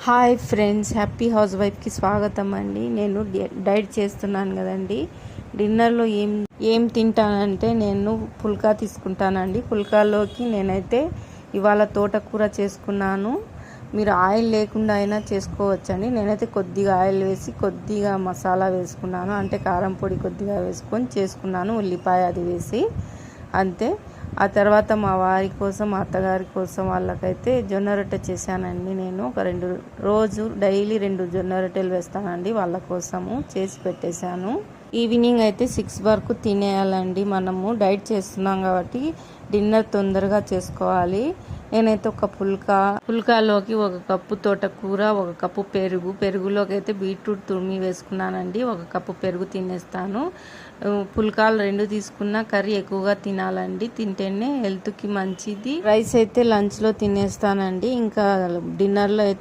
Hi friends, happy house వైఫ్కి స్వాగతం అండి. నేను డైట్ చేస్తున్నాను కదండి. డిన్నర్లో ఏం తింటానంటే నేను పుల్కా తీసుకుంటానండి. పుల్కాలోకి నేనైతే ఇవాళ తోటకూర చేసుకున్నాను. మీరు ఆయిల్ లేకుండా అయినా చేసుకోవచ్చండి. నేనైతే కొద్దిగా ఆయిల్ వేసి కొద్దిగా మసాలా వేసుకున్నాను, అంటే కారం పొడి కొద్దిగా వేసుకొని చేసుకున్నాను, ఉల్లిపాయ అది వేసి అంతే. ఆ తర్వాత మా వారి కోసం, మా అత్తగారి కోసం వాళ్ళకైతే జొన్న రొట్టె చేశానండి. నేను రోజు డైలీ 2 జొన్న రొట్టెలు వేస్తానండి, వాళ్ళ కోసము చేసి పెట్టేశాను. ఈవినింగ్ అయితే 6 వరకు తినేయాలండి. మనము డైట్ చేస్తున్నాం కాబట్టి డిన్నర్ తొందరగా చేసుకోవాలి. నేనైతే ఒక పుల్కాలోకి 1 కప్పు తోటకూర, 1 కప్పు పెరుగులోకి అయితే బీట్రూట్ తురిమి వేసుకున్నానండి. 1 కప్పు పెరుగు తినేస్తాను. పుల్కాలు 2 తీసుకున్న కర్రీ ఎక్కువగా తినాలండి, తింటేనే హెల్త్కి మంచిది. రైస్ అయితే లంచ్లో తినేస్తానండి. ఇంకా డిన్నర్లో అయితే